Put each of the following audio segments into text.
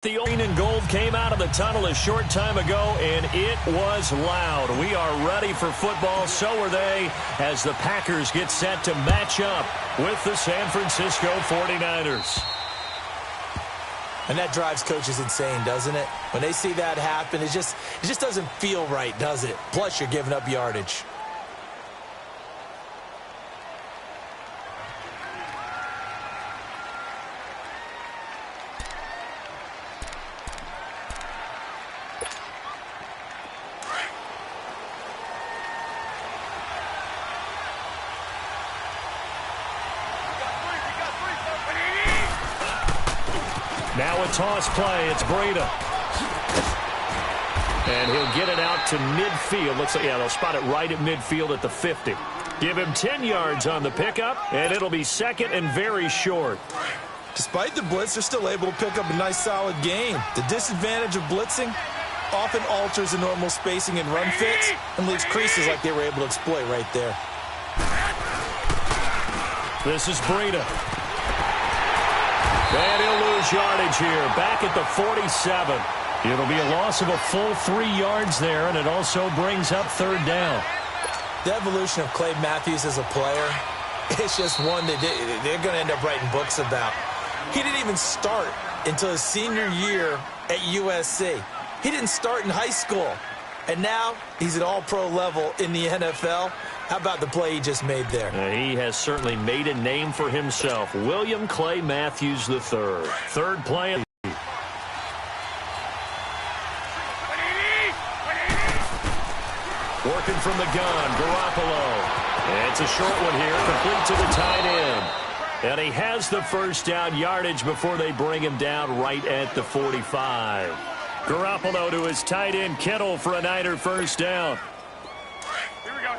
The green and gold came out of the tunnel a short time ago, and it was loud. We are ready for football. So are they, as the Packers get set to match up with the San Francisco 49ers. And that drives coaches insane, doesn't it? When they see that happen, it just doesn't feel right, does it? Plus, you're giving up yardage. Now a toss play. It's Breida. And he'll get it out to midfield. Looks like, yeah, they'll spot it right at midfield at the 50. Give him 10 yards on the pickup, and it'll be second and very short. Despite the blitz, they're still able to pick up a nice, solid gain. The disadvantage of blitzing often alters the normal spacing and run fits and leaves creases like they were able to exploit right there. This is Breida. And he'll lose yardage here, back at the 47. It'll be a loss of a full 3 yards there, and it also brings up third down. The evolution of Clay Matthews as a player, it's just one that they're going to end up writing books about. He didn't even start until his senior year at USC. He didn't start in high school, and now he's at all-pro level in the NFL. How about the play he just made there? He has certainly made a name for himself. William Clay Matthews III. Third play. Working from the gun, Garoppolo. It's a short one here, complete to the tight end. And he has the first down yardage before they bring him down right at the 45. Garoppolo to his tight end, Kittle, for a Niner first down. Here we go.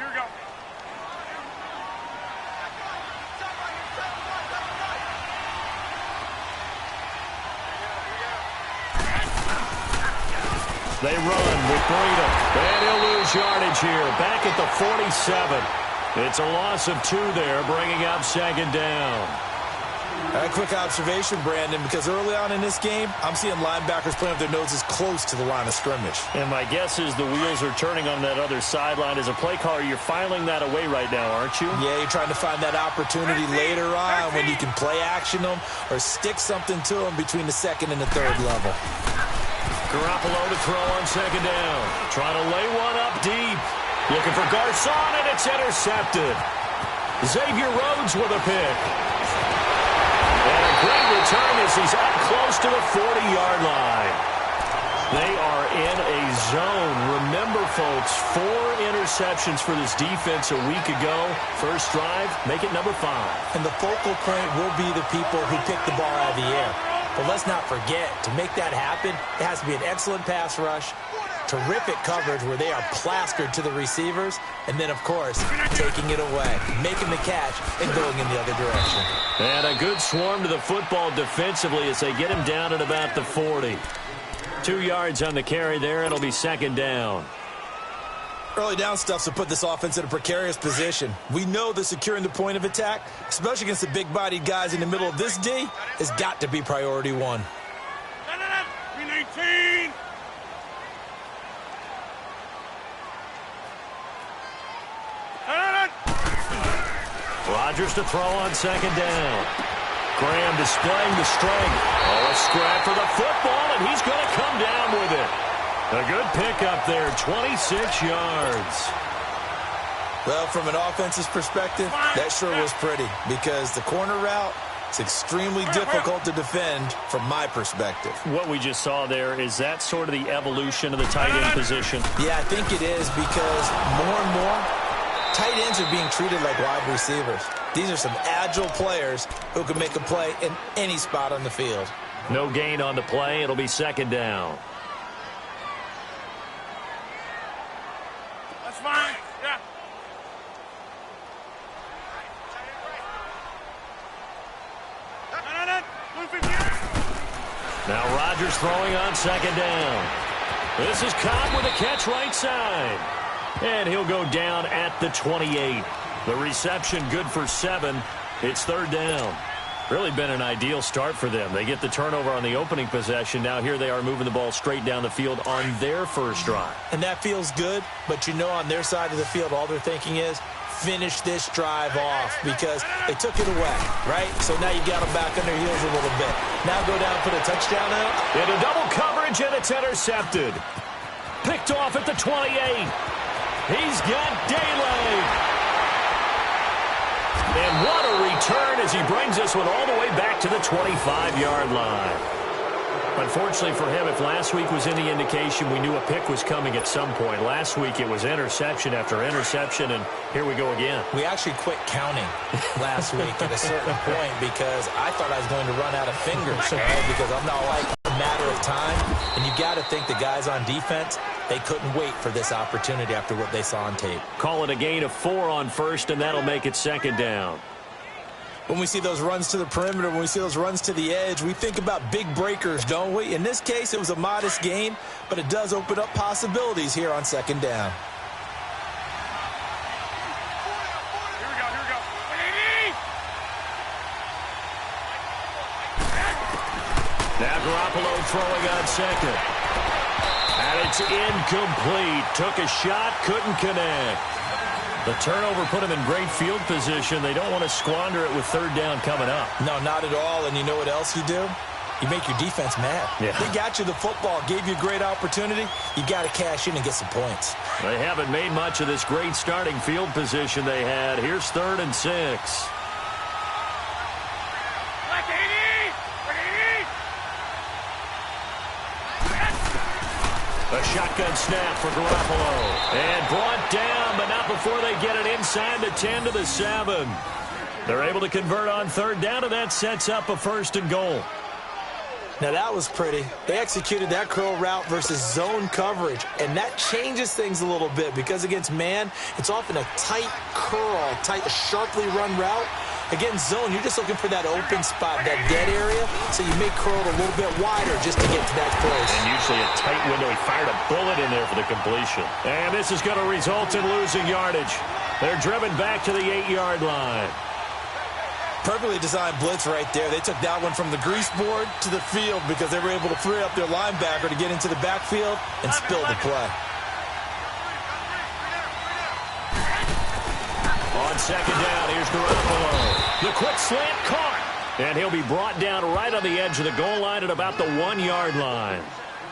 They run with Breida. And he'll lose yardage here. Back at the 47. It's a loss of 2 there, bringing up second down. A quick observation, Brandon, because early on in this game, I'm seeing linebackers playing with their noses close to the line of scrimmage. And my guess is the wheels are turning on that other sideline. As a play caller, you're filing that away right now, aren't you? Yeah, you're trying to find that opportunity later on when you can play action them or stick something to them between the second and the third level. Garoppolo to throw on second down. Trying to lay one up deep. Looking for Garcon, and it's intercepted. Xavier Rhodes with a pick. And a great return as he's up close to the 40-yard line. They are in a zone. Remember, folks, 4 interceptions for this defense a week ago. First drive, make it number 5. And the focal point will be the people who pick the ball out of the air. But let's not forget, to make that happen, it has to be an excellent pass rush, terrific coverage where they are plastered to the receivers, and then, of course, taking it away, making the catch, and going in the other direction. And a good swarm to the football defensively as they get him down at about the 40. 2 yards on the carry there. It'll be second down. Early down stuff to put this offense in a precarious position. We know that securing the point of attack, especially against the big-bodied guys in the middle of this D, has got to be priority 1. 319. Rodgers to throw on second down. Graham displaying the strength. Oh, a scrap for the football, and he's going to come down with it. A good pickup there, 26 yards. Well, from an offense's perspective, that sure was pretty because the corner route is extremely difficult to defend from my perspective. What we just saw there, is that sort of the evolution of the tight end position? Yeah, I think it is because more and more, tight ends are being treated like wide receivers. These are some agile players who can make a play in any spot on the field. No gain on the play. It'll be second down. That's fine. Yeah. Now Rodgers throwing on second down. This is Cobb with a catch right side. And he'll go down at the 28. The reception good for 7. It's third down. Really been an ideal start for them. They get the turnover on the opening possession. Now here they are moving the ball straight down the field on their first drive. And that feels good, but you know on their side of the field, all they're thinking is, finish this drive off because they took it away, right? So now you got them back on their heels a little bit. Now go down and put a touchdown out. Into double coverage, and it's intercepted. Picked off at the 28. He's got daylight. And what a return as he brings this one all the way back to the 25-yard line. Unfortunately for him, if last week was any indication, we knew a pick was coming at some point. Last week it was interception after interception, and here we go again. We actually quit counting last week at a certain point because I thought I was going to run out of fingers, right? Because I'm not like a matter of time. And you got to think the guys on defense, they couldn't wait for this opportunity after what they saw on tape. Call it a gain of 4 on first, and that'll make it second down. When we see those runs to the perimeter, when we see those runs to the edge, we think about big breakers, don't we? In this case, it was a modest gain, but it does open up possibilities here on second down. Here we go. Now Garoppolo throwing on second. And it's incomplete. Took a shot, couldn't connect. The turnover put him in great field position. They don't want to squander it with third down coming up. No, not at all. And you know what else you do? You make your defense mad. Yeah. They got you the football, gave you a great opportunity. You got to cash in and get some points. They haven't made much of this great starting field position they had. Here's 3rd and 6. A shotgun snap for Garoppolo. And brought down, but not before they get it inside the 10 to the 7. They're able to convert on third down, and that sets up a 1st and goal. Now, that was pretty. They executed that curl route versus zone coverage, and that changes things a little bit because against man, it's often a tight curl, tight, sharply run route. Against zone, you're just looking for that open spot, that dead area, so you may curl it a little bit wider just to get to that place. And usually a tight window. He fired a bullet in there for the completion. And this is going to result in losing yardage. They're driven back to the 8-yard line. Perfectly designed blitz right there. They took that one from the grease board to the field because they were able to free up their linebacker to get into the backfield and spill the play. On second down, here's Garoppolo. The quick slant caught. And he'll be brought down right on the edge of the goal line at about the 1-yard line.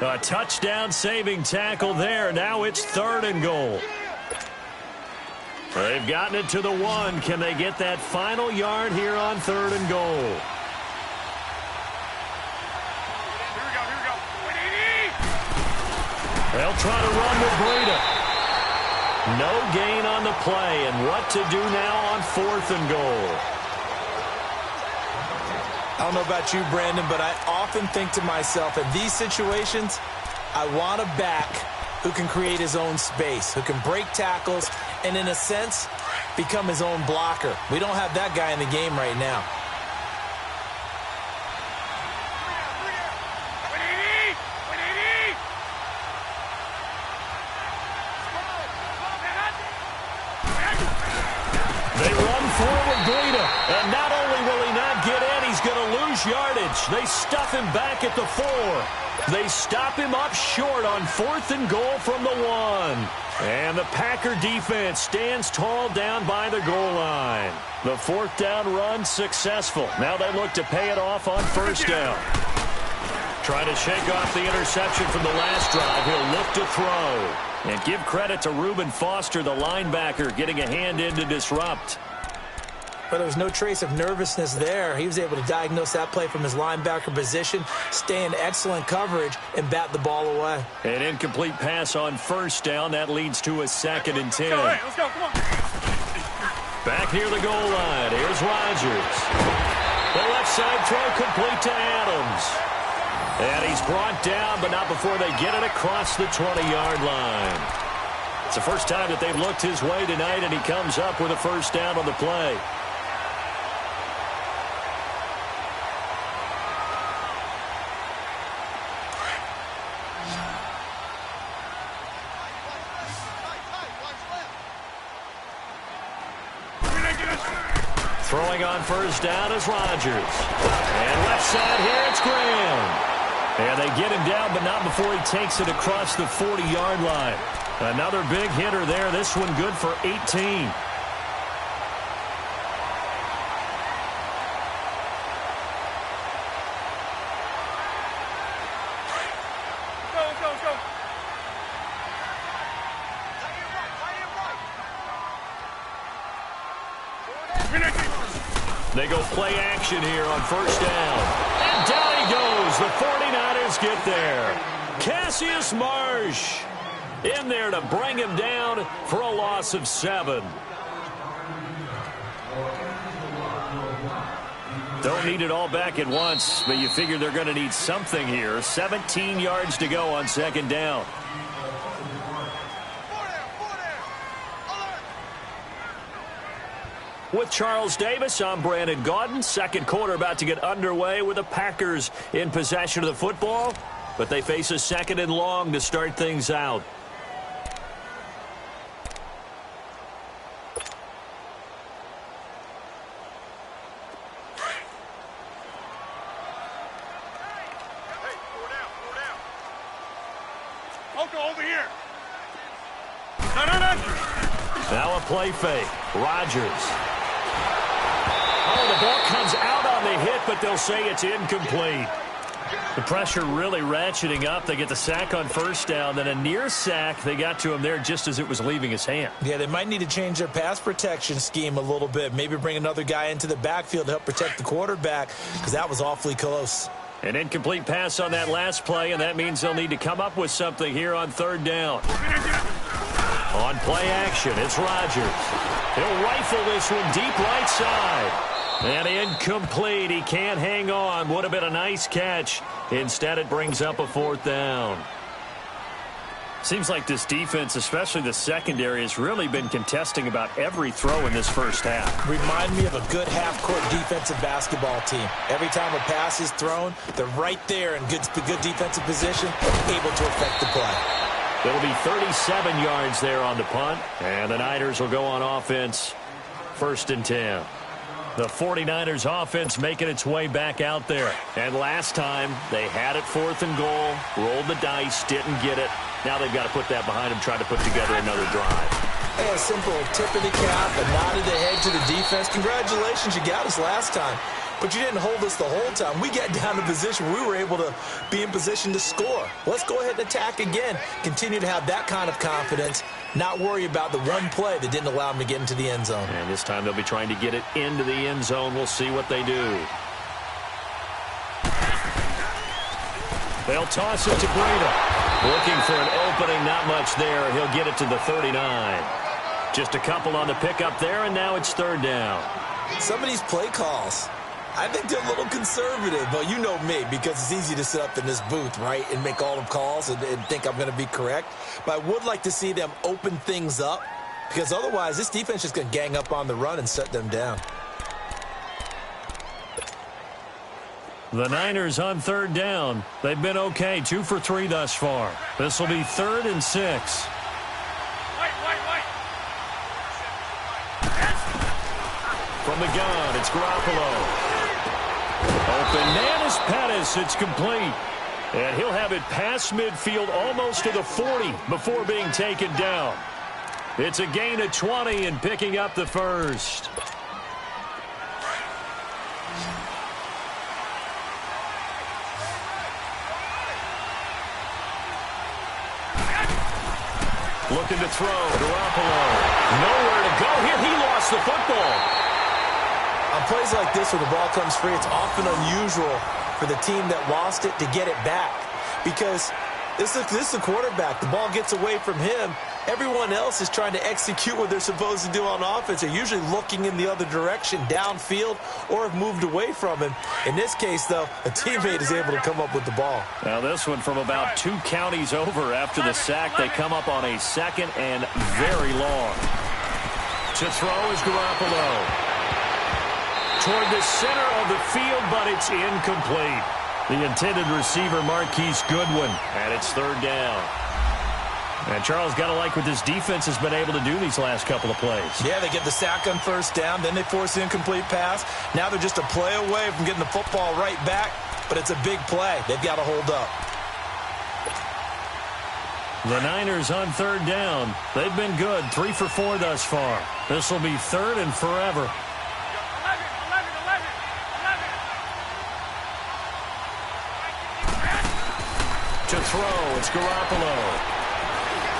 A touchdown saving tackle there. Now it's 3rd and goal. They've gotten it to the 1. Can they get that final yard here on 3rd and goal? Here we go. They'll try to run with Breida. No gain on the play, and what to do now on 4th and goal. I don't know about you, Brandon, but I often think to myself, in these situations, I want a back who can create his own space, who can break tackles, and in a sense, become his own blocker. We don't have that guy in the game right now. They run forward, Breida, and not only will he not get in, he's going to lose yardage. They stuff him back at the 4. They stop him up short on 4th and goal from the 1. And the Packer defense stands tall down by the goal line. The 4th down run successful. Now they look to pay it off on 1st down. Trying to shake off the interception from the last drive. He'll look to throw. And give credit to Reuben Foster, the linebacker, getting a hand in to disrupt. But there was no trace of nervousness there. He was able to diagnose that play from his linebacker position, stay in excellent coverage, and bat the ball away. An incomplete pass on 1st down. That leads to a 2nd and 10. Let's go. Come on. Back near the goal line. Here's Rodgers. The left side throw complete to Adams. And he's brought down, but not before they get it across the 20-yard line. It's the first time that they've looked his way tonight, and he comes up with a 1st down on the play. Throwing on first down is Rodgers. And left side here, it's Graham. And they get him down, but not before he takes it across the 40-yard line. Another big hitter there. This one good for 18. They go play action here on first down. And down he goes. The 49ers get there. Cassius Marsh in there to bring him down for a loss of 7. Don't need it all back at once, but you figure they're going to need something here. 17 yards to go on second down. With Charles Davis, I'm Brandon Gaudin. Second quarter about to get underway with the Packers in possession of the football, but they face a second and long to start things out. Over here. Now a play fake. Rodgers. Oh, the ball comes out on the hit, but they'll say it's incomplete. The pressure really ratcheting up. They get the sack on first down, then a near sack. They got to him there just as it was leaving his hand. Yeah, they might need to change their pass protection scheme a little bit. Maybe bring another guy into the backfield to help protect the quarterback, because that was awfully close. An incomplete pass on that last play, and that means they'll need to come up with something here on third down. On play action, it's Rodgers. He'll rifle this one deep right side. And incomplete. He can't hang on. Would have been a nice catch. Instead, it brings up a fourth down. Seems like this defense, especially the secondary, has really been contesting about every throw in this first half. Remind me of a good half-court defensive basketball team. Every time a pass is thrown, they're right there in good defensive position, able to affect the play. It'll be 37 yards there on the punt, and the Niners will go on offense, 1st and 10. The 49ers offense making its way back out there. And last time, they had it 4th and goal, rolled the dice, didn't get it. Now they've got to put that behind them, try to put together another drive. Hey, a simple tip of the cap, a nod of the head to the defense. Congratulations, you got us last time. But you didn't hold us the whole time. We got down to position where we were able to be in position to score. Let's go ahead and attack again. Continue to have that kind of confidence. Not worry about the one play that didn't allow them to get into the end zone. And this time they'll be trying to get it into the end zone. We'll see what they do. They'll toss it to Breda. Looking for an opening, not much there. He'll get it to the 39. Just a couple on the pickup there, and now it's 3rd down. Some of these play calls, I think they're a little conservative, but you know me, because it's easy to sit up in this booth, right, and make all the calls and think I'm going to be correct. But I would like to see them open things up, because otherwise this defense is going to gang up on the run and shut them down. The Niners on 3rd down. They've been okay, 2 for 3 thus far. This will be 3rd and 6. From the gun, it's Garoppolo. Open man is Pettis. It's complete. And he'll have it past midfield almost to the 40 before being taken down. It's a gain of 20 and picking up the first. Looking to throw. Garoppolo. Nowhere to go here. He lost the football. On plays like this where the ball comes free, it's often unusual for the team that lost it to get it back. Because this is the quarterback. The ball gets away from him. Everyone else is trying to execute what they're supposed to do on offense. They're usually looking in the other direction, downfield, or have moved away from him. In this case, though, a teammate is able to come up with the ball. Now this one from about 2 counties over after the sack. They come up on a 2nd and very long. To throw is Garoppolo. Toward the center of the field, but it's incomplete. The intended receiver, Marquise Goodwin, and it's 3rd down. And Charles, got to like what this defense has been able to do these last couple of plays. Yeah, they get the sack on first down, then they force the incomplete pass. Now they're just a play away from getting the football right back, but it's a big play. They've got to hold up. The Niners on third down. They've been good, 3 for 4 thus far. This will be third and forever. 11. To throw, it's Garoppolo.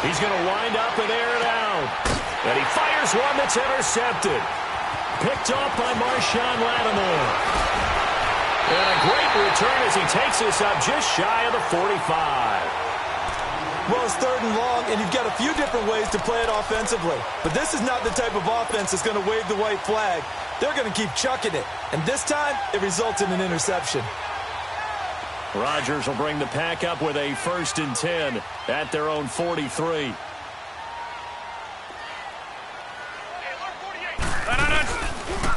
He's going to wind up and air it out. And he fires one that's intercepted. Picked off by Marshawn Lattimore. And a great return as he takes this up just shy of the 45. Well, it's third and long, and you've got a few different ways to play it offensively. But this is not the type of offense that's going to wave the white flag. They're going to keep chucking it. And this time, it results in an interception. Rodgers will bring the pack up with a 1st and 10 at their own 43.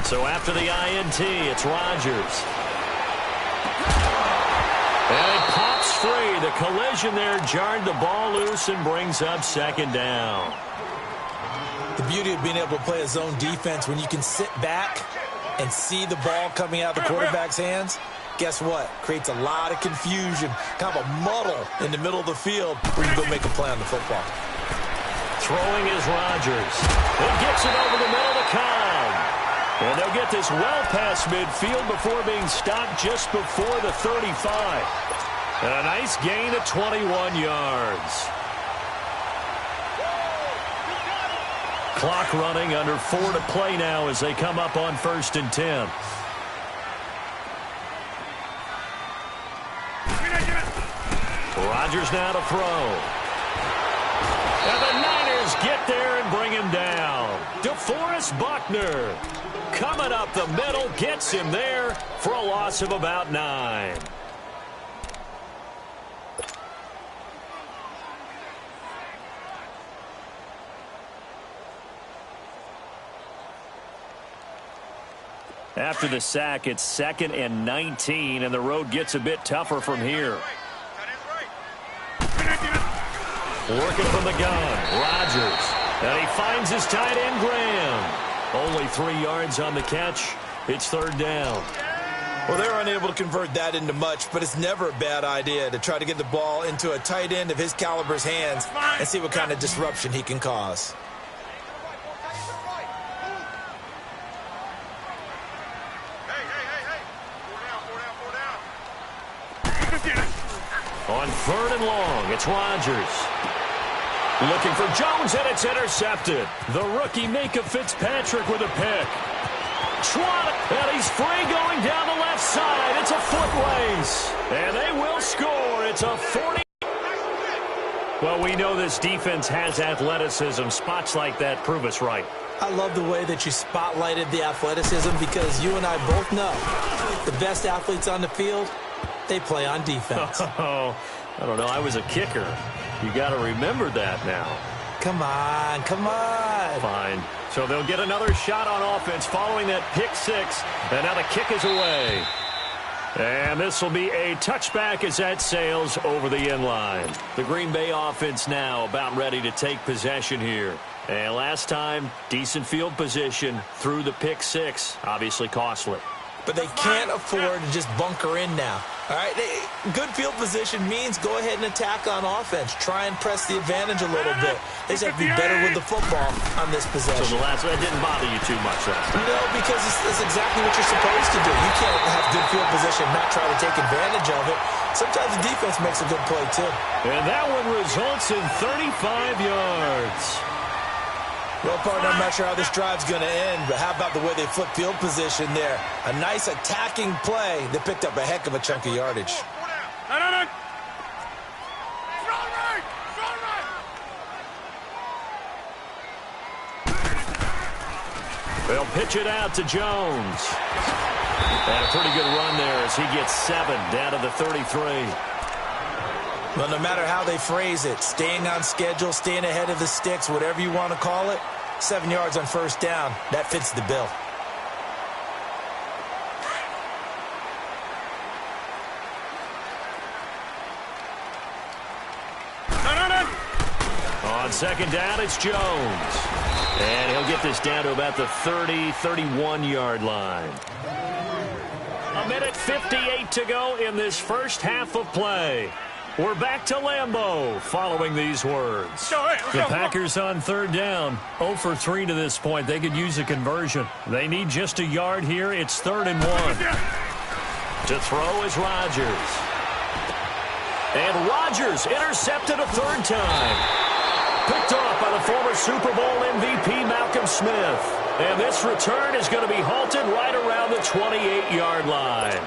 So after the INT, it's Rodgers. And it pops free. The collision there jarred the ball loose and brings up 2nd down. The beauty of being able to play a zone defense when you can sit back and see the ball coming out of the quarterback's hands. Guess what? Creates a lot of confusion, kind of a muddle in the middle of the field where you go make a play on the football. Throwing is Rodgers. He gets it over the middle to Cobb. And they'll get this well past midfield before being stopped just before the 35. And a nice gain of 21 yards. Clock running, under 4 to play now as they come up on 1st and 10. Rodgers now to throw. And the Niners get there and bring him down. DeForest Buckner coming up the middle, gets him there for a loss of about 9. After the sack, it's 2nd and 19, and the road gets a bit tougher from here. Working from the gun, Rodgers. And he finds his tight end, Graham. Only 3 yards on the catch. It's 3rd down. Well, they're unable to convert that into much, but it's never a bad idea to try to get the ball into a tight end of his caliber's hands and see what kind of disruption he can cause. On 3rd and long, it's Rodgers. Looking for Jones, and it's intercepted. The rookie Minka Fitzpatrick with a pick. And he's free going down the left side. It's a foot race. And they will score. It's a 40. Well, we know this defense has athleticism. Spots like that prove us right. I love the way that you spotlighted the athleticism because you and I both know the best athletes on the field, they play on defense. Oh, I don't know. I was a kicker. You got to remember that now. Come on, come on. Fine. So they'll get another shot on offense following that pick 6. And now the kick is away. And this will be a touchback as that sails over the end line. The Green Bay offense now about ready to take possession here. And last time, decent field position through the pick 6. Obviously costly. But they can't afford to just bunker in now. All right, good field position means go ahead and attack on offense. Try and press the advantage a little bit. They just have to be better with the football on this possession. So that didn't bother you too much last time? No, because it's exactly what you're supposed to do. You can't have good field position and not try to take advantage of it. Sometimes the defense makes a good play, too. And that one results in 35 yards. Well, partner, I'm not sure how this drive's going to end, but how about the way they flip field position there? A nice attacking play that picked up a heck of a chunk of yardage. No. They'll pitch it out to Jones. And a pretty good run there as he gets 7 down to the 33. Well, no matter how they phrase it, staying on schedule, staying ahead of the sticks, whatever you want to call it, 7 yards on first down, that fits the bill. No. On second down, it's Jones. And he'll get this down to about the 30, 31-yard line. 1:58 to go in this first half of play. We're back to Lambeau following these words. The Packers on third down, 0 for 3 to this point. They could use a conversion. They need just a yard here. It's 3rd and 1. To throw is Rodgers. And Rodgers intercepted a third time. Picked off by the former Super Bowl MVP Malcolm Smith. And this return is going to be halted right around the 28-yard line.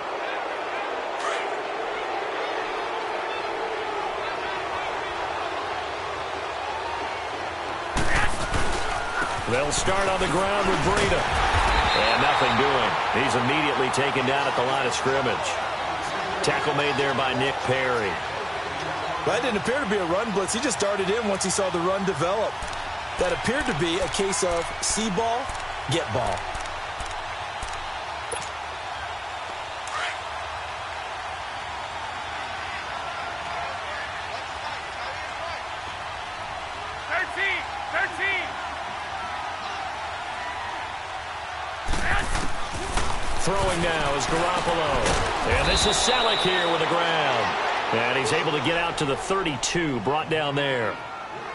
They'll start on the ground with Breida. And nothing doing. He's immediately taken down at the line of scrimmage. Tackle made there by Nick Perry. That didn't appear to be a run blitz. He just darted in once he saw the run develop. That appeared to be a case of see ball, get ball. Throwing now is Garoppolo. And this is Selleck here with the ground. And he's able to get out to the 32, brought down there.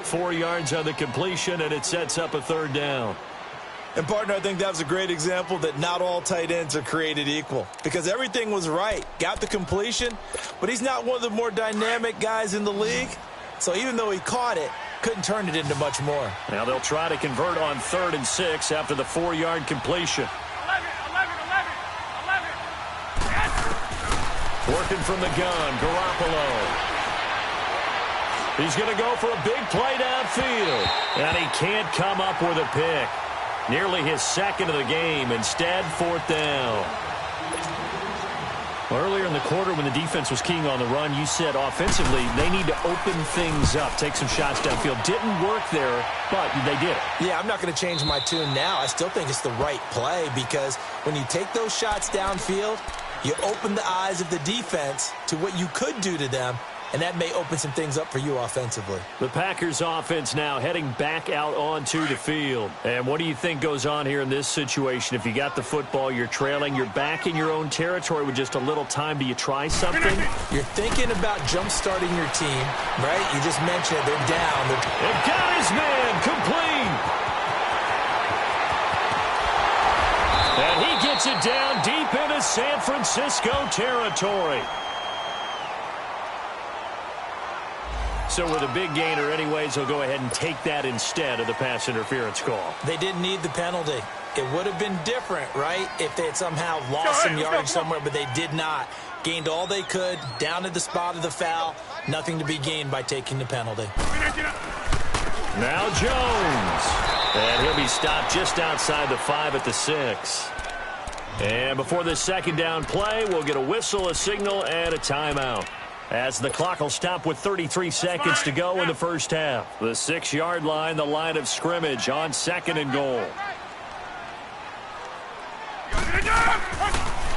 4 yards on the completion, and it sets up a third down. And, partner, I think that was a great example that not all tight ends are created equal. Because everything was right. Got the completion, but he's not one of the more dynamic guys in the league. So even though he caught it, couldn't turn it into much more. Now they'll try to convert on 3rd and 6 after the 4-yard completion. Working from the gun, Garoppolo. He's going to go for a big play downfield. And he can't come up with a pick. Nearly his second of the game. Instead, 4th down. Well, earlier in the quarter when the defense was keying on the run, you said offensively they need to open things up, take some shots downfield. Didn't work there, but they did it. Yeah, I'm not going to change my tune now. I still think it's the right play because when you take those shots downfield, you open the eyes of the defense to what you could do to them, and that may open some things up for you offensively. The Packers offense now heading back out onto the field. And what do you think goes on here in this situation? If you got the football, you're trailing, you're back in your own territory with just a little time. Do you try something? You're thinking about jump-starting your team, right? You just mentioned it. They're down. They've got his man complete. And he gets it down deep into San Francisco territory. So with a big gainer anyways, he'll go ahead and take that instead of the pass interference call. They didn't need the penalty. It would have been different, right, if they had somehow lost some yardage somewhere, but they did not. Gained all they could, down at the spot of the foul. Nothing to be gained by taking the penalty. Now Jones. And he'll be stopped just outside the 5 at the 6. And before this second down play, we'll get a whistle, a signal, and a timeout. As the clock will stop with 33 seconds to go in the first half. The 6-yard line, the line of scrimmage on 2nd and goal.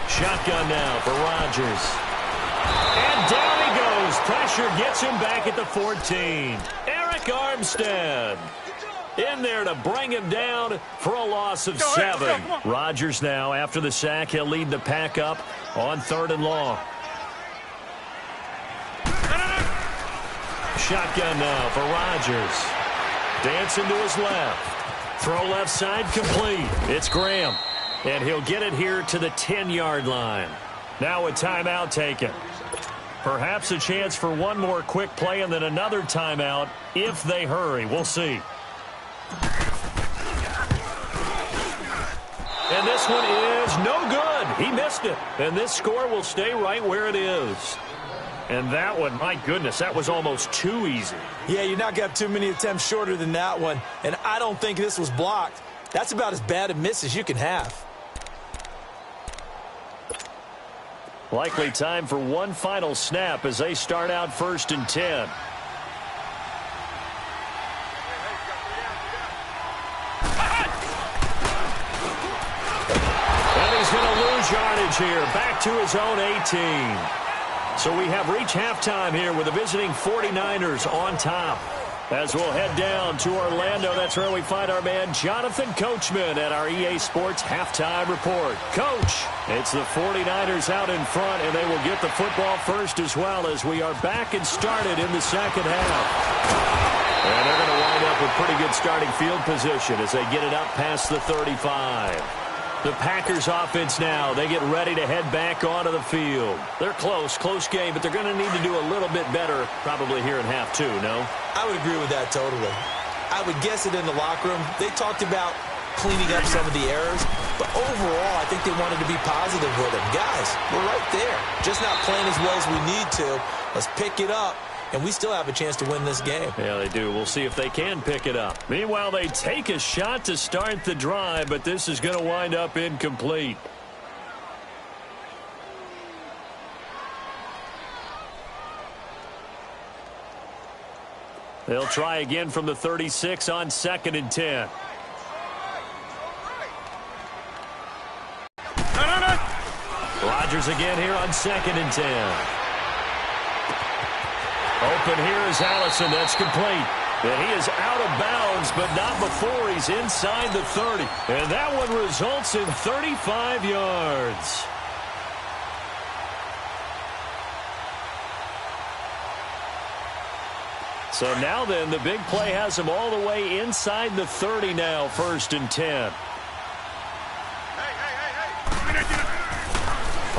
Shotgun now for Rodgers. And down he goes. Pressure gets him back at the 14. Eric Armstead in there to bring him down for a loss of 7. Rodgers now, after the sack, he'll lead the pack up on 3rd and long. Shotgun now for Rodgers. Dancing to his left. Throw left side complete. It's Graham. And he'll get it here to the 10-yard line. Now a timeout taken. Perhaps a chance for one more quick play and then another timeout if they hurry. We'll see. And this one is no good. He missed it. And this score will stay right where it is. And that one, my goodness, that was almost too easy. Yeah, you're not going to have too many attempts shorter than that one. And I don't think this was blocked. That's about as bad a miss as you can have. Likely time for one final snap as they start out 1st and 10. And he's going to lose yardage here. Back to his own 18. So we have reached halftime here with the visiting 49ers on top. As we'll head down to Orlando, that's where we find our man Jonathan Coachman at our EA Sports Halftime Report. Coach, it's the 49ers out in front, and they will get the football first as well as we are back and started in the second half. And they're going to wind up with pretty good starting field position as they get it up past the 35. The Packers offense now, they get ready to head back onto the field. They're close game, but they're going to need to do a little bit better probably here in half two, no? I would agree with that totally. I would guess it in the locker room. They talked about cleaning up some of the errors, but overall, I think they wanted to be positive with them. Guys, we're right there. Just not playing as well as we need to. Let's pick it up. And we still have a chance to win this game. Yeah, they do. We'll see if they can pick it up. Meanwhile, they take a shot to start the drive, but this is going to wind up incomplete. They'll try again from the 36 on 2nd and 10. Rodgers again here on 2nd and 10. Open here is Allison. That's complete. And he is out of bounds, but not before he's inside the 30. And that one results in 35 yards. So now then, the big play has him all the way inside the 30 now, 1st and 10.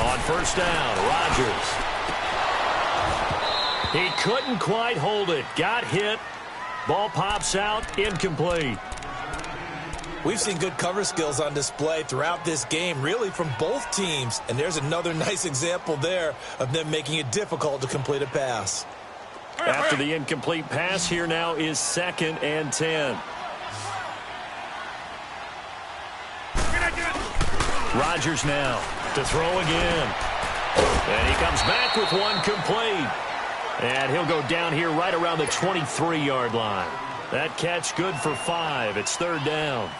On 1st down, Rodgers. He couldn't quite hold it. Got hit. Ball pops out. Incomplete. We've seen good cover skills on display throughout this game, really from both teams. And there's another nice example there of them making it difficult to complete a pass. After the incomplete pass, here now is 2nd and 10. Rodgers now to throw again. And he comes back with one complete. And he'll go down here right around the 23-yard line. That catch good for 5. It's 3rd down.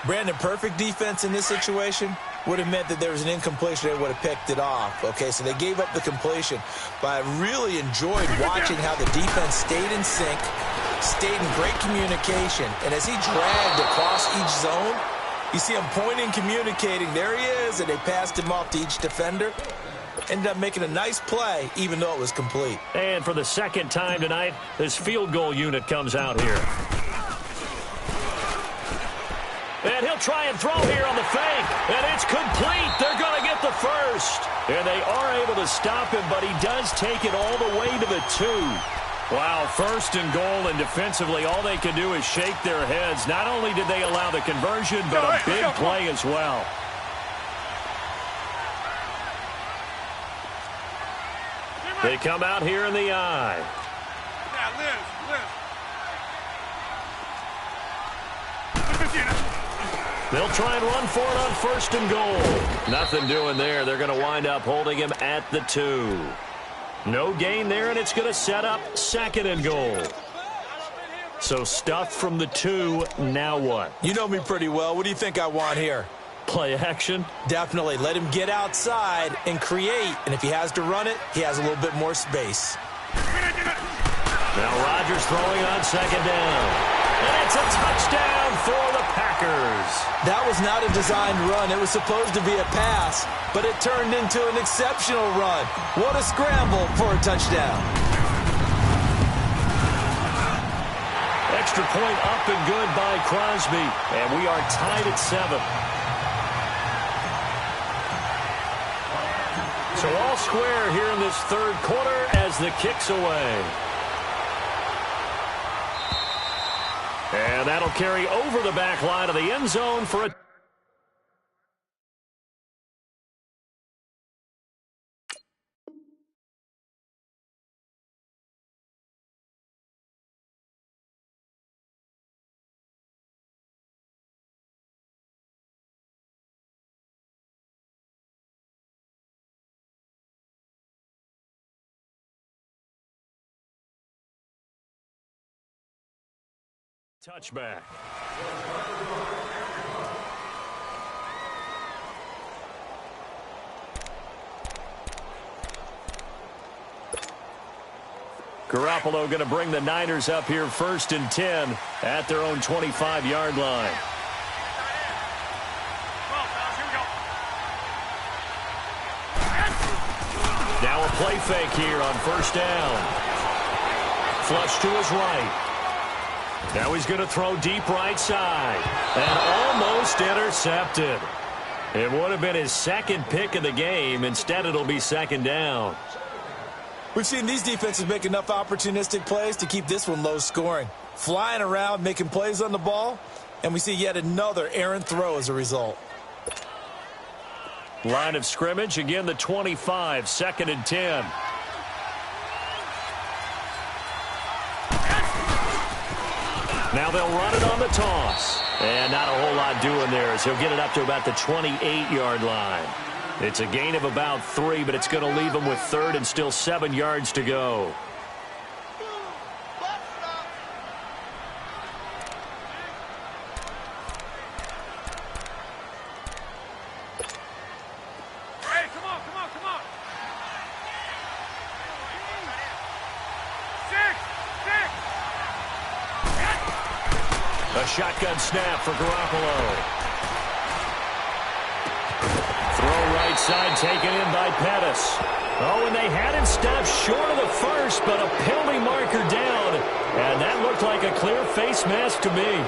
Brandon, perfect defense in this situation would have meant that there was an incompletion. They would have picked it off. Okay, so they gave up the completion. But I really enjoyed watching how the defense stayed in sync, stayed in great communication. And as he dragged across each zone, you see him pointing, communicating. There he is, and they passed him off to each defender. Ended up making a nice play, even though it was complete. And for the 2nd time tonight, this field goal unit comes out here. And he'll try and throw here on the fake. And it's complete. They're going to get the first. And they are able to stop him, but he does take it all the way to the 2. Wow, 1st and goal, and defensively, all they can do is shake their heads. Not only did they allow the conversion, but a big play as well. They come out here in the eye. They'll try and run for it on 1st and goal. Nothing doing there. They're going to wind up holding him at the 2. No gain there, and it's going to set up 2nd and goal. So stuffed from the 2. Now what? You know me pretty well. What do you think I want here? Play action? Definitely. Let him get outside and create. And if he has to run it, he has a little bit more space. Now Rodgers throwing on 2nd down. And it's a touchdown for the Packers. That was not a designed run. It was supposed to be a pass, but it turned into an exceptional run. What a scramble for a touchdown. Extra point up and good by Crosby. And we are tied at 7. So all square here in this 3rd quarter as the kick's away. And that'll carry over the back line of the end zone for a touchback. Garoppolo going to bring the Niners up here 1st and 10 at their own 25-yard line. Now a play fake here on 1st down. Flush to his right. Now he's going to throw deep right side. And almost intercepted. It would have been his 2nd pick of the game. Instead, it'll be 2nd down. We've seen these defenses make enough opportunistic plays to keep this one low scoring. Flying around, making plays on the ball, and we see yet another errant throw as a result. Line of scrimmage, again the 25, 2nd and 10. Now they'll run it on the toss. And not a whole lot doing there as he'll get it up to about the 28-yard line. It's a gain of about 3, but it's going to leave him with 3rd and still 7 yards to go. Hey, come on, come on, come on. 6. A shotgun snap for Garoppolo. Throw right side taken in by Pettis. Oh, and they had him stopped short of the first, but a penalty marker down. And that looked like a clear face mask to me.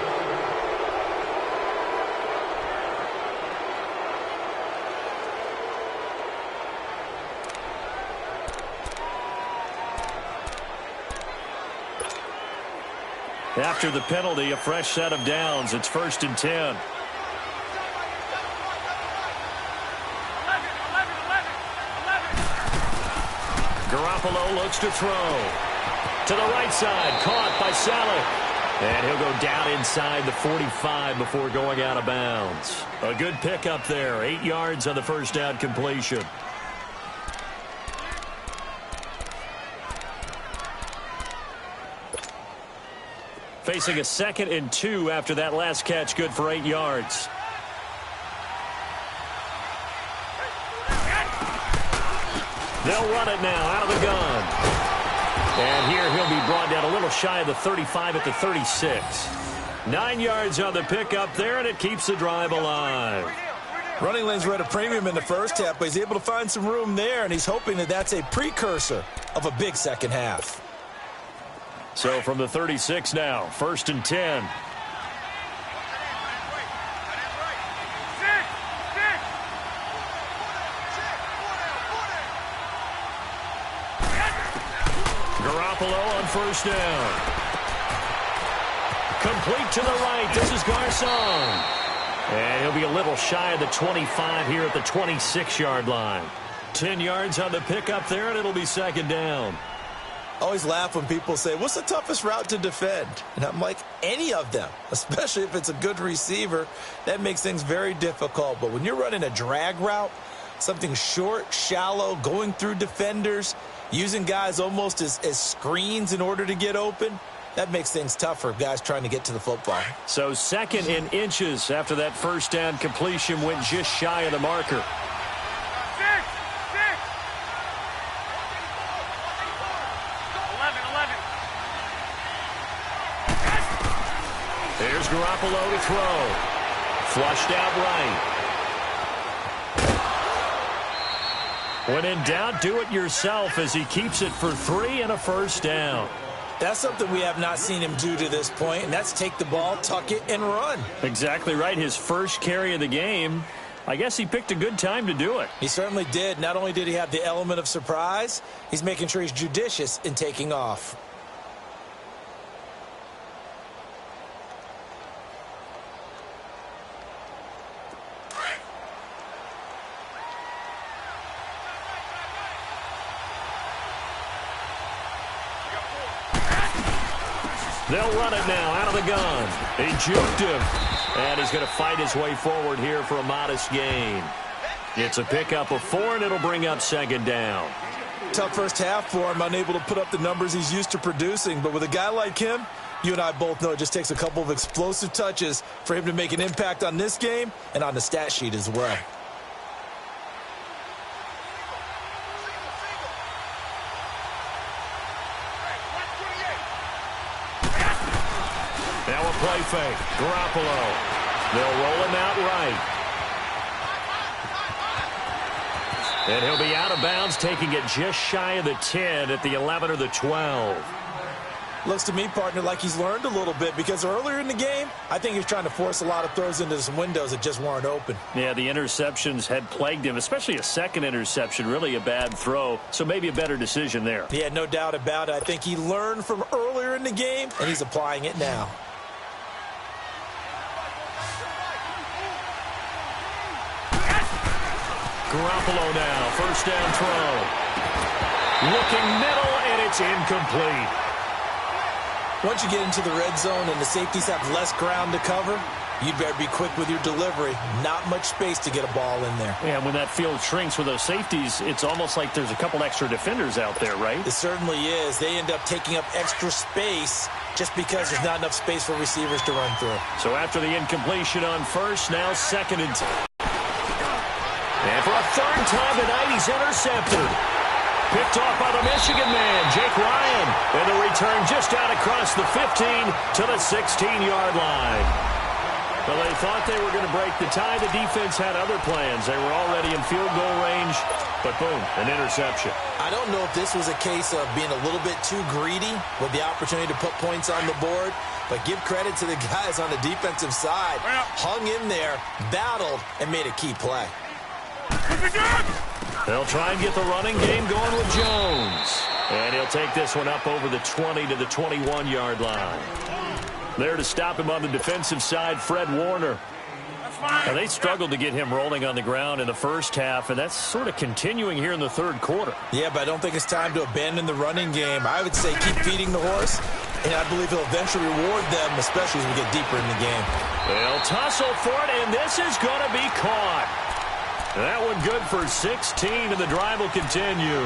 After the penalty, a fresh set of downs. It's 1st and 10. Garoppolo looks to throw. To the right side, caught by Saleh. And he'll go down inside the 45 before going out of bounds. A good pickup there, 8 yards on the 1st down completion. Facing a 2nd and 2 after that last catch, good for 8 yards. They'll run it now out of the gun. And here he'll be brought down a little shy of the 35 at the 36. 9 yards on the pickup there, and it keeps the drive alive. Running lanes were at a premium in the first half, but he's able to find some room there, and he's hoping that that's a precursor of a big second half. So from the 36 now, 1st and 10. Garoppolo on 1st down. Complete to the right. This is Garcon. And he'll be a little shy of the 25 here at the 26-yard line. 10 yards on the pickup there, and it'll be 2nd down. I always laugh when people say, what's the toughest route to defend? And I'm like, any of them, especially if it's a good receiver. That makes things very difficult. But when you're running a drag route, something short, shallow, going through defenders, using guys almost as screens in order to get open, that makes things tough for guys trying to get to the football. So 2nd and inches after that 1st down completion went just shy of the marker. Here's Garoppolo to throw. Flushed out right. When in doubt, do it yourself as he keeps it for 3 and a 1st down. That's something we have not seen him do to this point, and that's take the ball, tuck it, and run. Exactly right. His first carry of the game. I guess he picked a good time to do it. He certainly did. Not only did he have the element of surprise, he's making sure he's judicious in taking off. They'll run it now out of the gun. He juked him. And he's going to fight his way forward here for a modest gain. It's a pickup of 4, and it'll bring up 2nd down. Tough first half for him, unable to put up the numbers he's used to producing. But with a guy like him, you and I both know it just takes a couple of explosive touches for him to make an impact on this game and on the stat sheet as well. Now a play fake. Garoppolo. They'll roll him out right. And he'll be out of bounds, taking it just shy of the 10 at the 11 or the 12. Looks to me, partner, like he's learned a little bit, because earlier in the game, I think he was trying to force a lot of throws into some windows that just weren't open. Yeah, the interceptions had plagued him, especially a second interception, really a bad throw, so maybe a better decision there. Yeah, no doubt about it. I think he learned from earlier in the game, and he's applying it now. Garoppolo now, first down throw. Looking middle, and it's incomplete. Once you get into the red zone and the safeties have less ground to cover, you better be quick with your delivery. Not much space to get a ball in there. Yeah, when that field shrinks with those safeties, it's almost like there's a couple extra defenders out there, right? It certainly is. They end up taking up extra space just because there's not enough space for receivers to run through. So after the incompletion on first, now second and 10. And for a third time tonight, he's intercepted. Picked off by the Michigan man, Jake Ryan. And the return just out across the 15 to the 16-yard line. Well, they thought they were going to break the tie. The defense had other plans. They were already in field goal range, but boom, an interception. I don't know if this was a case of being a little bit too greedy with the opportunity to put points on the board, but give credit to the guys on the defensive side. Hung in there, battled, and made a key play. They'll try and get the running game going with Jones. And he'll take this one up over the 20 to the 21-yard line. There to stop him on the defensive side, Fred Warner. Now, they struggled to get him rolling on the ground in the first half, and that's sort of continuing here in the third quarter. Yeah, but I don't think it's time to abandon the running game. I would say keep feeding the horse, and I believe he'll eventually reward them, especially as we get deeper in the game. They'll tussle for it, and this is going to be caught. That one good for 16, and the drive will continue.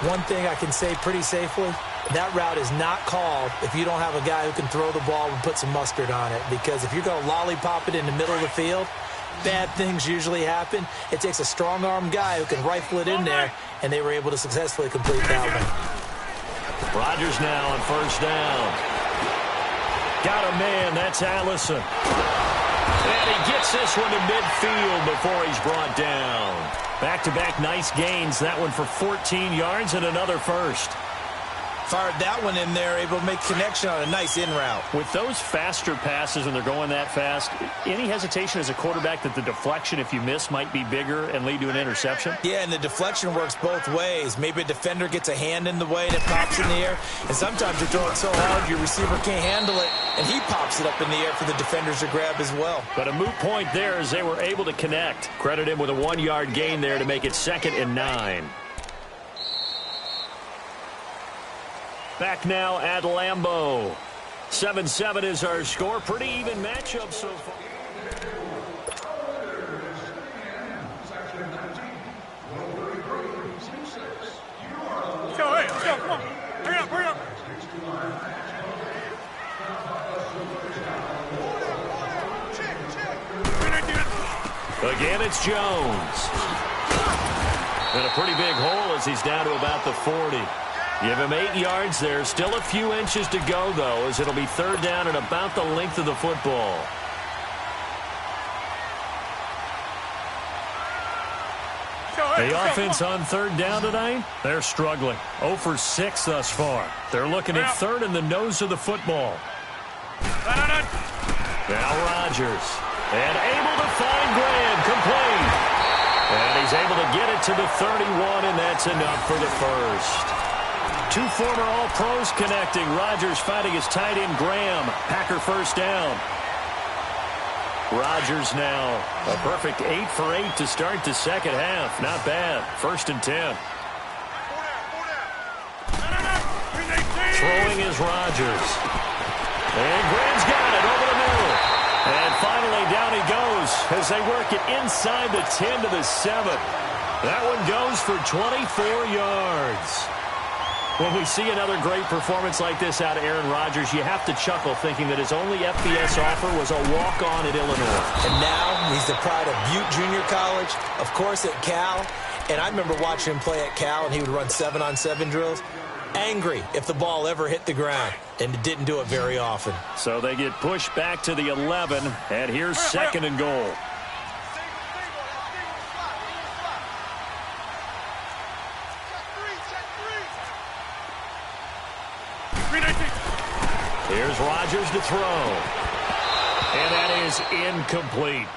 One thing I can say pretty safely, that route is not called if you don't have a guy who can throw the ball and put some mustard on it. Because if you're going to lollipop it in the middle of the field, bad things usually happen. It takes a strong-arm guy who can rifle it in there, and they were able to successfully complete that one. Rodgers now on first down. Got a man, that's Allison. And he gets this one to midfield before he's brought down. Back-to-back nice gains. That one for 14 yards and another first. Fired that one in there, able to make connection on a nice in route. With those faster passes when they're going that fast, any hesitation as a quarterback that the deflection, if you miss, might be bigger and lead to an interception? Yeah, and the deflection works both ways. Maybe a defender gets a hand in the way and it pops in the air, and sometimes you're throwing so hard your receiver can't handle it, and he pops it up in the air for the defenders to grab as well. But a moot point there as they were able to connect. Credit him with a 1-yard gain there to make it 2nd and 9. Back now at Lambeau. 7-7 is our score. Pretty even matchup so far. Let's go, hey, let's go, come on. Hurry up, hurry up. Again, it's Jones. And a pretty big hole as he's down to about the 40. Give him 8 yards there. Still a few inches to go, though, as it'll be 3rd down and about the length of the football. The offense on 3rd down tonight, they're struggling. 0 for 6 thus far. They're looking at 3rd in the nose of the football. Now Rodgers. And able to find Graham, complete. And he's able to get it to the 31, and that's enough for the first. 2 former All-Pros connecting. Rodgers fighting his tight end, Graham. Packer first down. Rodgers now a perfect 8 for 8 to start the second half. Not bad. 1st and 10. Throwing is Rodgers. And Graham's got it over the middle. And finally down he goes as they work it inside the 10 to the 7. That one goes for 24 yards. When we see another great performance like this out of Aaron Rodgers, you have to chuckle thinking that his only FBS offer was a walk-on at Illinois. And now he's the pride of Butte Junior College, of course at Cal. And I remember watching him play at Cal, and he would run 7-on-7 drills. angry if the ball ever hit the ground, and it didn't do it very often. So they get pushed back to the 11, and here's second and goal. Here's Rodgers to throw. And that is incomplete.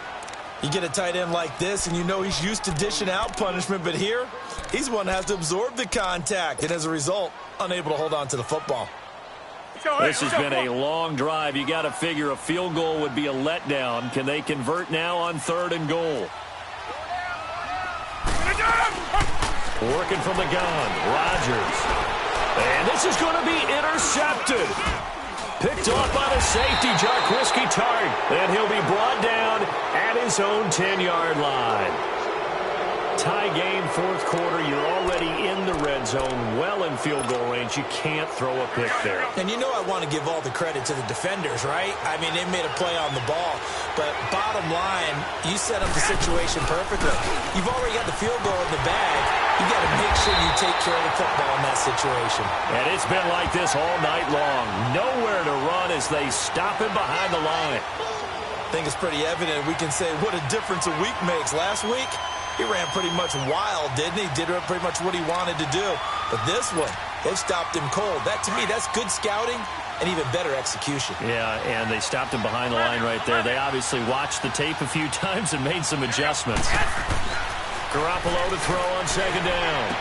You get a tight end like this, and you know he's used to dishing out punishment, but here, he's the one that has to absorb the contact, and as a result, unable to hold on to the football. This has been a long drive. You got to figure a field goal would be a letdown. Can they convert now on third and goal? Working from the gun, Rodgers. And this is going to be intercepted. Picked off by the safety, Jarquiski Tart. And he'll be brought down at his own 10-yard line. Tie game, fourth quarter. You're already in the red zone, well in field goal range. You can't throw a pick there. And you know I want to give all the credit to the defenders, right? I mean, they made a play on the ball. But bottom line, you set up the situation perfectly. You've already got the field goal in the bag. You got to make sure you take care of the football in that situation. And it's been like this all night long. Nowhere to run as they stop him behind the line. I think it's pretty evident. We can say what a difference a week makes. Last week, he ran pretty much wild, didn't he? Did pretty much what he wanted to do. But this one, they've stopped him cold. That, to me, that's good scouting and even better execution. Yeah, and they stopped him behind the line right there. They obviously watched the tape a few times and made some adjustments. Garoppolo to throw on second down.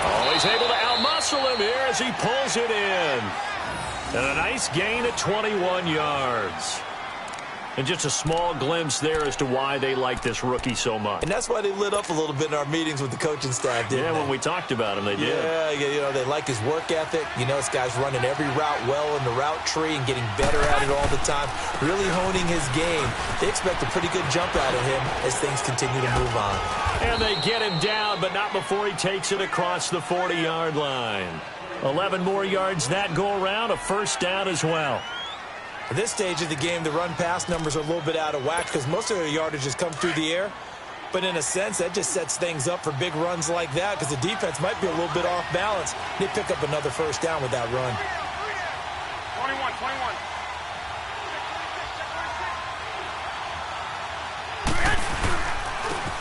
Oh, he's able to outmuscle him here as he pulls it in. And a nice gain at 21 yards. And just a small glimpse there as to why they like this rookie so much. And that's why they lit up a little bit in our meetings with the coaching staff, didn't they? When we talked about him, they did. Yeah, you know, they like his work ethic. You know, this guy's running every route well in the route tree and getting better at it all the time, really honing his game. They expect a pretty good jump out of him as things continue to move on. And they get him down, but not before he takes it across the 40-yard line. 11 more yards that go around, a first down as well. At this stage of the game, the run-pass numbers are a little bit out of whack because most of their yardage has come through the air. But in a sense, that just sets things up for big runs like that because the defense might be a little bit off balance. They pick up another first down with that run. 21.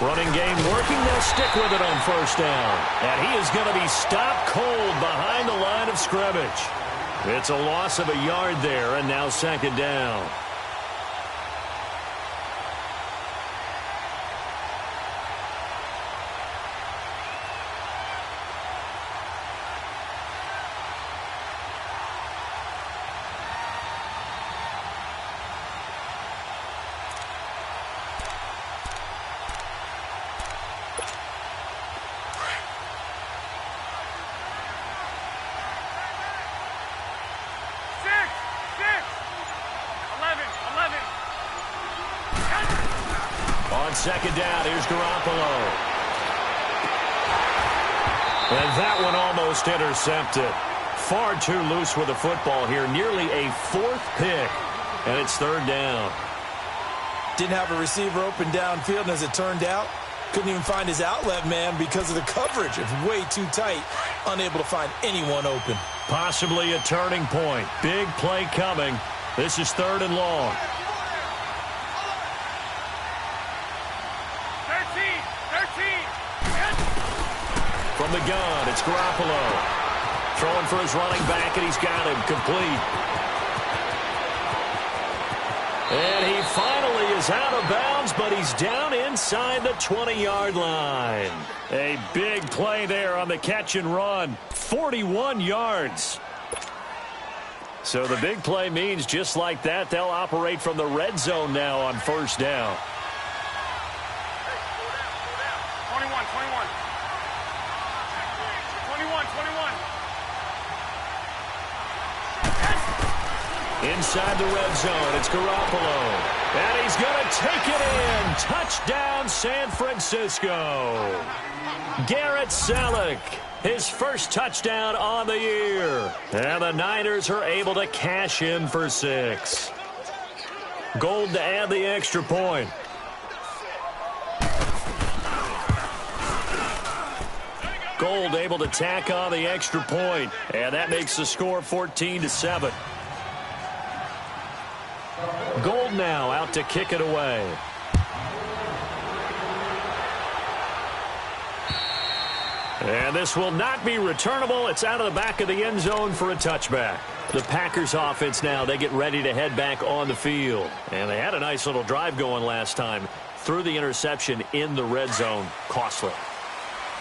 Running game working. They'll stick with it on first down. And he is going to be stopped cold behind the line of scrimmage. It's a loss of a yard there, and now second down. Second down, here's Garoppolo. And that one almost intercepted. Far too loose with the football here. Nearly a fourth pick. And it's third down. Didn't have a receiver open downfield, and as it turned out, couldn't even find his outlet man because of the coverage. It's way too tight. Unable to find anyone open. Possibly a turning point. Big play coming. This is third and long. From the gun, it's Garoppolo. Throwing for his running back, and he's got him complete. And he finally is out of bounds, but he's down inside the 20-yard line. A big play there on the catch and run. 41 yards. So the big play means just like that, they'll operate from the red zone now on first down. 21. Inside the red zone, it's Garoppolo. And he's going to take it in. Touchdown, San Francisco. Garrett Selleck, his first touchdown on the year. And the Niners are able to cash in for 6. Gold to add the extra point. Gold able to tack on the extra point, and that makes the score 14-7. Gold now out to kick it away. And this will not be returnable. It's out of the back of the end zone for a touchback. The Packers offense now, they get ready to head back on the field. And they had a nice little drive going last time. Threw the interception in the red zone. Costly.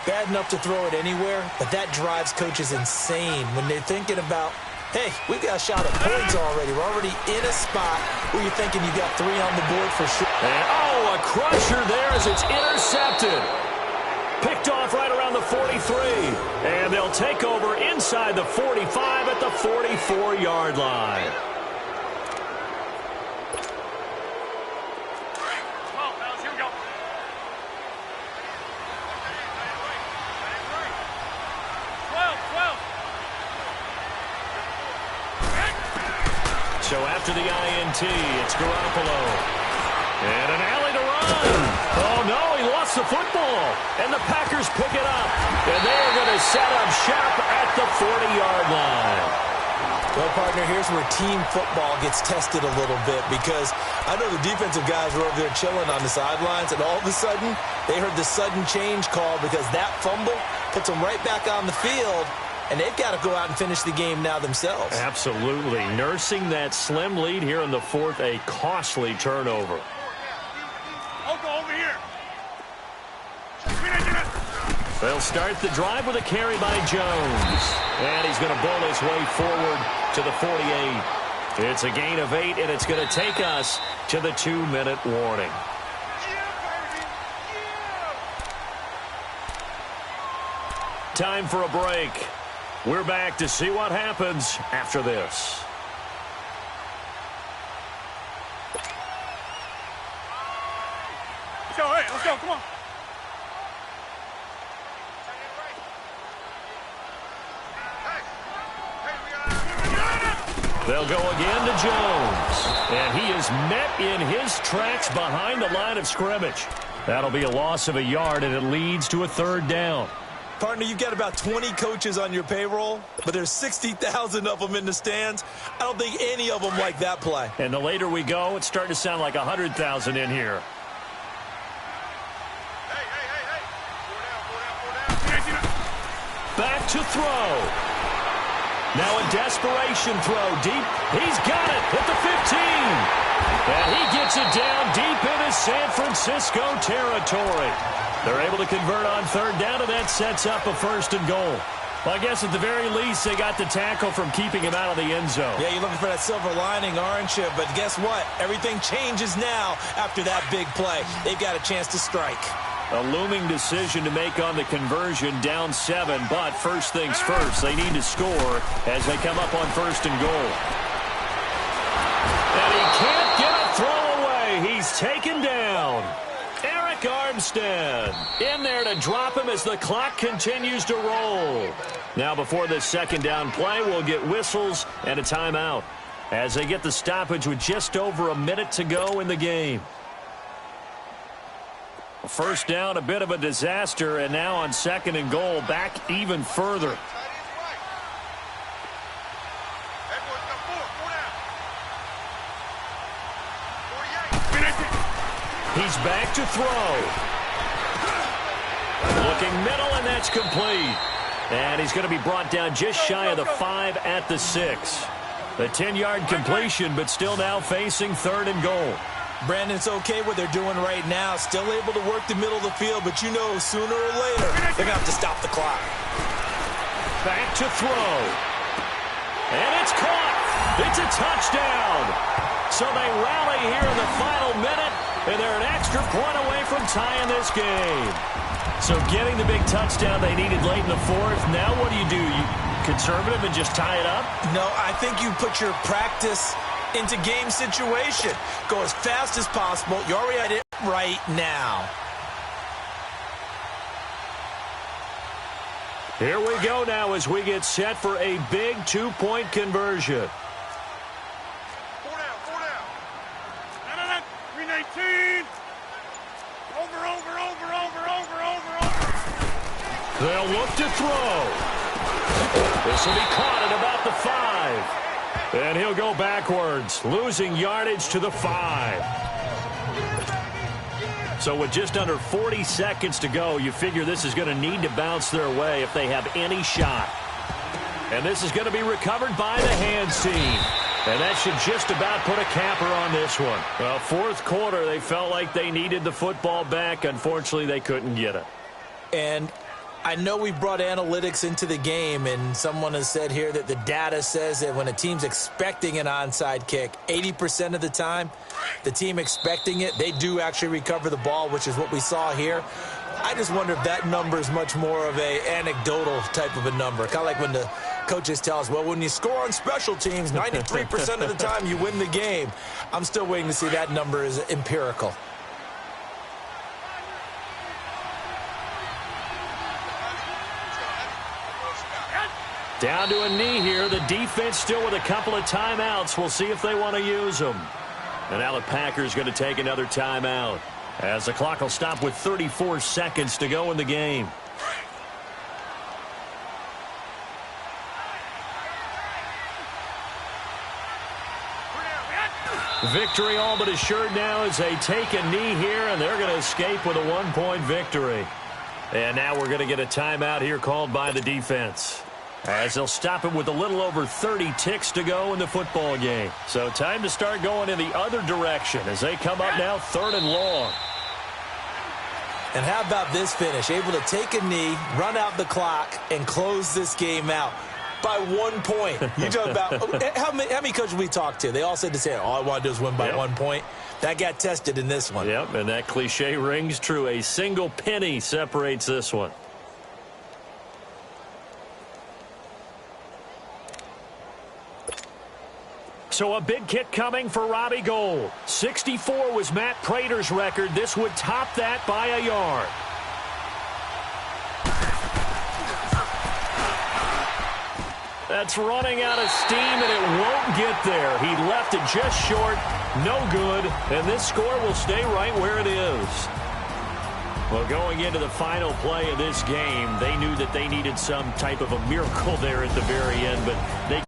Bad enough to throw it anywhere, but that drives coaches insane when they're thinking about, hey, we've got a shot at points already. We're already in a spot where you're thinking you got 3 on the board for sure. And, oh, a crusher there as it's intercepted. Picked off right around the 43. And they'll take over inside the 45 at the 44-yard line. So after the INT, it's Garoppolo. And an alley to run. Oh, no, he lost the football. And the Packers pick it up. And they are going to set up shop at the 40-yard line. Well, partner, here's where team football gets tested a little bit because I know the defensive guys were over there chilling on the sidelines, and all of a sudden, they heard the sudden change call because that fumble puts them right back on the field, and they've got to go out and finish the game now themselves. Absolutely. Nursing that slim lead here in the fourth, a costly turnover. I'll go over here. They'll start the drive with a carry by Jones. And he's going to bowl his way forward to the 48. It's a gain of 8, and it's going to take us to the 2-minute warning. Time for a break. We're back to see what happens after this. So, hey, let's go, come on. They'll go again to Jones. And he is met in his tracks behind the line of scrimmage. That'll be a loss of a yard, and it leads to a 3rd down. Partner, you've got about 20 coaches on your payroll, but there's 60,000 of them in the stands. I don't think any of them like that play. And the later we go, it's starting to sound like 100,000 in here. Back to throw. Now a desperation throw deep. He's got it at the 15. And he gets it down deep into San Francisco territory. They're able to convert on 3rd down, and that sets up a 1st and goal. Well, I guess at the very least, they got the tackle from keeping him out of the end zone. Yeah, you're looking for that silver lining, aren't you? But guess what? Everything changes now after that big play. They've got a chance to strike. A looming decision to make on the conversion, down 7, but first things first, they need to score as they come up on 1st and goal. And he can't get a throw away. He's taken down. Eric Armstead in there to drop him as the clock continues to roll. Now before this 2nd down play, we'll get whistles and a timeout as they get the stoppage with just over a minute to go in the game. 1st down, a bit of a disaster, and now on 2nd and goal, back even further. He's back to throw. Looking middle, and that's complete. And he's going to be brought down just shy of the 5 at the 6. A 10-yard completion, but still now facing 3rd and goal. Brandon, it's okay what they're doing right now. Still able to work the middle of the field, but you know sooner or later they're going to have to stop the clock. Back to throw. And it's caught. It's a touchdown. So they rally here in the final minute, and they're an extra point away from tying this game. So getting the big touchdown they needed late in the 4th. Now what do? You conservative and just tie it up? No, I think you put your practice into game situation. Go as fast as possible. You're already at it right now. Here we go now as we get set for a big 2-point conversion. 4 down. No. 319. Over. They'll look to throw. This will be caught at about the 5. And he'll go backwards, losing yardage to the 5. So with just under 40 seconds to go, you figure this is going to need to bounce their way if they have any shot. And this is going to be recovered by the hands team. And that should just about put a capper on this one. Well, fourth quarter, they felt like they needed the football back. Unfortunately, they couldn't get it. And I know we brought analytics into the game, and someone has said here that the data says that when a team's expecting an onside kick, 80% of the time, the team expecting it, they do actually recover the ball, which is what we saw here. I just wonder if that number is much more of a anecdotal type of a number. Kind of like when the coaches tell us, well, when you score on special teams, 93% of the time you win the game. I'm still waiting to see that number is empirical. Down to a knee here. The defense still with a couple of timeouts. We'll see if they want to use them. And now the Packers going to take another timeout, as the clock will stop with 34 seconds to go in the game. Victory all but assured now as they take a knee here, and they're going to escape with a 1-point victory. And now we're going to get a timeout here called by the defense, as they'll stop it with a little over 30 ticks to go in the football game. So time to start going in the other direction as they come up now 3rd and long. And how about this finish? Able to take a knee, run out the clock, and close this game out by 1 point. You talk about how many coaches we talked to? They all said the same. All I want to do is win by 1 point. That got tested in this one. Yep, and that cliche rings true. A single penny separates this one. So a big kick coming for Robbie Gould. 64 was Matt Prater's record. This would top that by a yard. That's running out of steam, and it won't get there. He left it just short. No good. And this score will stay right where it is. Well, going into the final play of this game, they knew that they needed some type of a miracle there at the very end, but they